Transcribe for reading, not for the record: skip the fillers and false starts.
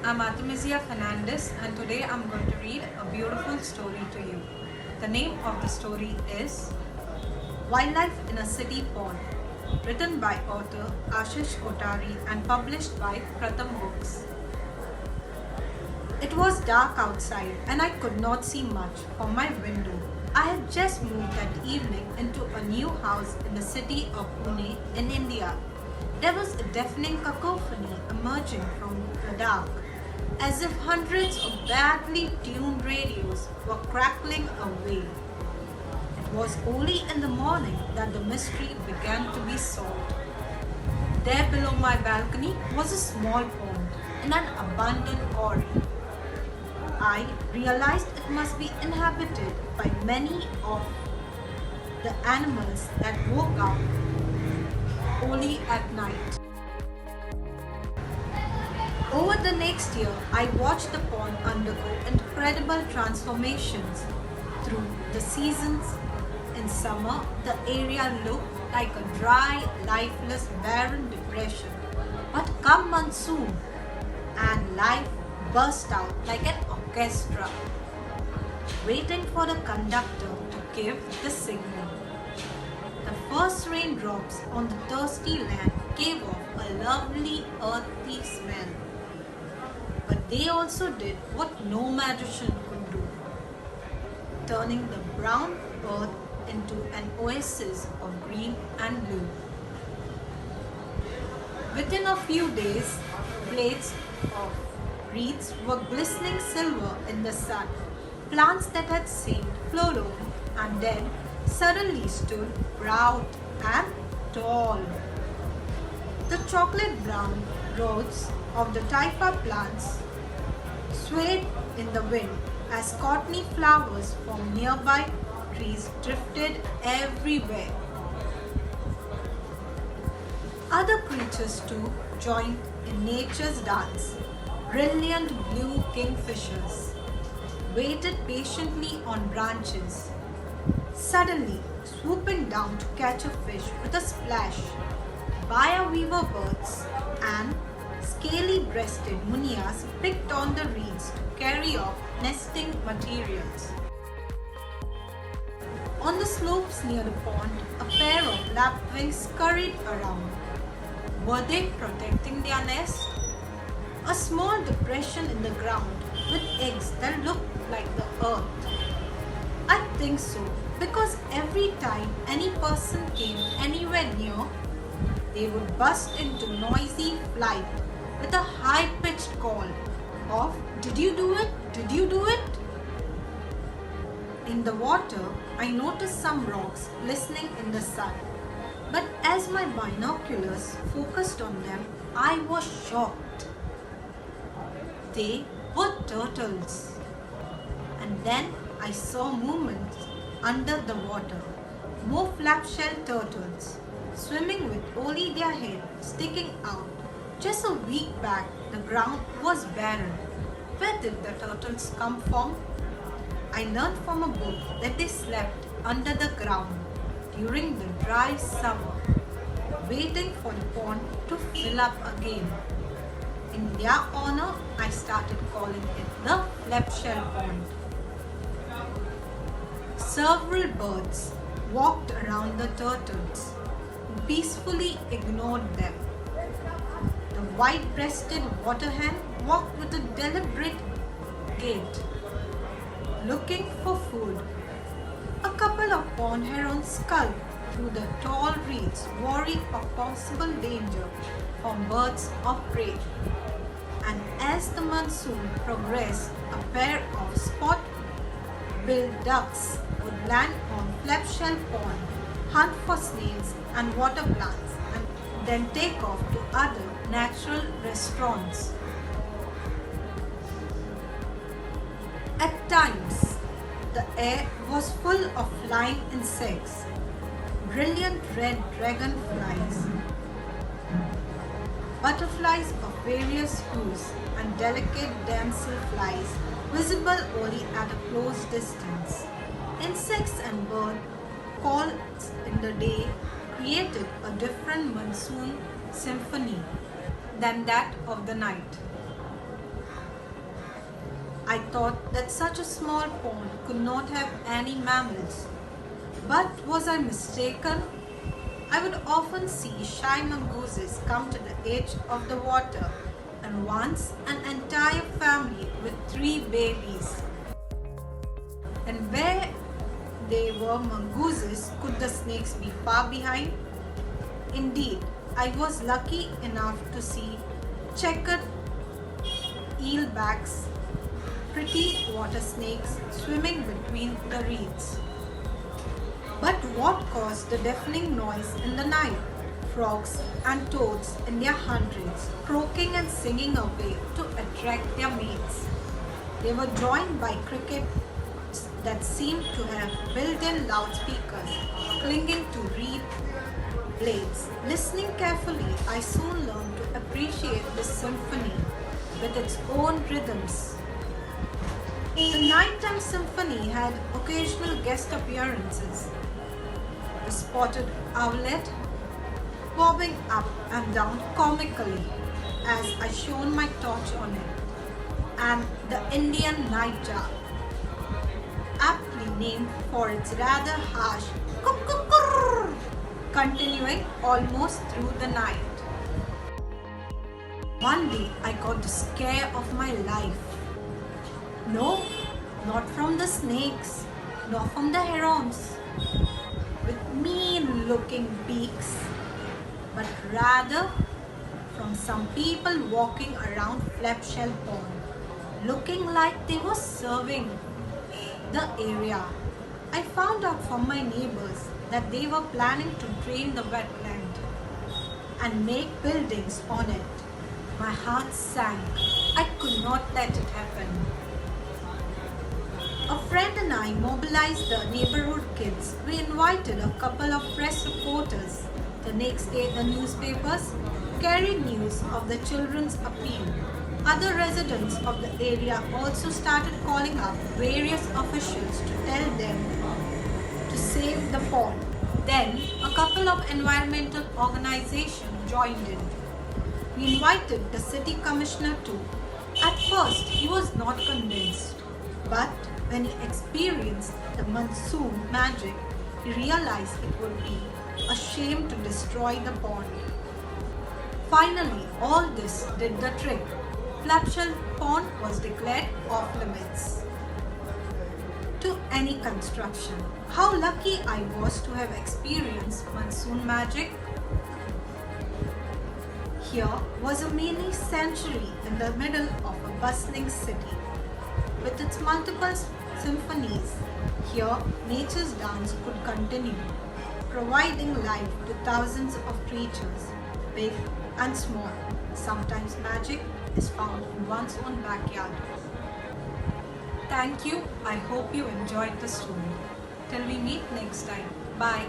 I'm Artimizia Fernandes and today I'm going to read a beautiful story to you. The name of the story is Wildlife in a City Pond, written by author Ashish Kothari and published by Pratham Books. It was dark outside and I could not see much from my window. I had just moved that evening into a new house in the city of Pune in India. There was a deafening cacophony emerging from the dark, as if hundreds of badly tuned radios were crackling away. It was only in the morning that the mystery began to be solved. There below my balcony was a small pond in an abandoned quarry. I realized it must be inhabited by many of the animals that woke up only at night. Over the next year, I watched the pond undergo incredible transformations through the seasons. In summer, the area looked like a dry, lifeless, barren depression. But come monsoon, and life burst out like an orchestra, waiting for the conductor to give the signal. The first raindrops on the thirsty land gave off a lovely earthy smell. But they also did what no magician could do, turning the brown earth into an oasis of green and blue. Within a few days, blades of reeds were glistening silver in the sun. Plants that had seemed forlorn and dead suddenly stood proud and tall. The chocolate brown roots of the typha plants swayed in the wind as cottony flowers from nearby trees drifted everywhere. Other creatures too joined in nature's dance. Brilliant blue kingfishers waited patiently on branches, suddenly swooping down to catch a fish with a splash. Baya weaver birds and scaly-breasted munias picked on the reeds to carry off nesting materials. On the slopes near the pond, a pair of lapwings scurried around. Were they protecting their nest? A small depression in the ground with eggs that looked like the earth. I think so, because every time any person came anywhere near, they would burst into noisy flight with a high-pitched call of, "Did you do it? Did you do it?" In the water, I noticed some rocks glistening in the sun. But as my binoculars focused on them, I was shocked. They were turtles. And then I saw movement under the water. More flap-shell turtles, swimming with only their head sticking out. Just a week back, the ground was barren. Where did the turtles come from? I learned from a book that they slept under the ground during the dry summer, waiting for the pond to fill up again. In their honor, I started calling it the flap-shell pond. Several birds walked around the turtles, who peacefully ignored them. The white-breasted water hen walked with a deliberate gait, looking for food. A couple of pond herons skulked through the tall reeds, worried of possible danger from birds of prey. And as the monsoon progressed, a pair of spot-billed ducks would land on flap-shell pond, hunt for snails and water plants, and then take off to other natural restaurants. At times, the air was full of flying insects, brilliant red dragonflies, butterflies of various hues, and delicate damselflies visible only at a close distance. Insects and bird calls in the day created a different monsoon symphony than that of the night. I thought that such a small pond could not have any mammals. But was I mistaken? I would often see shy mongooses come to the edge of the water, and once an entire family with 3 babies. And where they were mongooses, could the snakes be far behind? Indeed, I was lucky enough to see checkered eelbacks, pretty water snakes swimming between the reeds. But what caused the deafening noise in the night? Frogs and toads in their hundreds, croaking and singing away to attract their mates. They were joined by crickets that seemed to have built-in loudspeakers clinging to reed blades. Listening carefully, I soon learned to appreciate this symphony with its own rhythms. The nighttime symphony had occasional guest appearances. The spotted owlet bobbing up and down comically as I shone my torch on it, and the Indian nightjar, aptly named for its rather harsh "kuk-kuk-kurr," continuing almost through the night. One day I got the scare of my life. No, not from the snakes, nor from the herons with mean-looking beaks, but rather from some people walking around Flapshell Pond, looking like they were surveying the area. I found out from my neighbors that they were planning to drain the wetland and make buildings on it. My heart sank. I could not let it happen. A friend and I mobilized the neighborhood kids. We invited a couple of press reporters. The next day, the newspapers carried news of the children's appeal. Other residents of the area also started calling up various officials to tell them to save the pond. Then, a couple of environmental organizations joined in. We invited the city commissioner too. At first, he was not convinced, but when he experienced the monsoon magic, he realized it would be a shame to destroy the pond. Finally, all this did the trick. Flapshell Pond was declared off limits to any construction. How lucky I was to have experienced monsoon magic. Here was a mini sanctuary in the middle of a bustling city. With its multiple symphonies, here nature's dance could continue, providing life to thousands of creatures, big and small. Sometimes magic is found in one's own backyard. Thank you. I hope you enjoyed the story. Till we meet next time. Bye.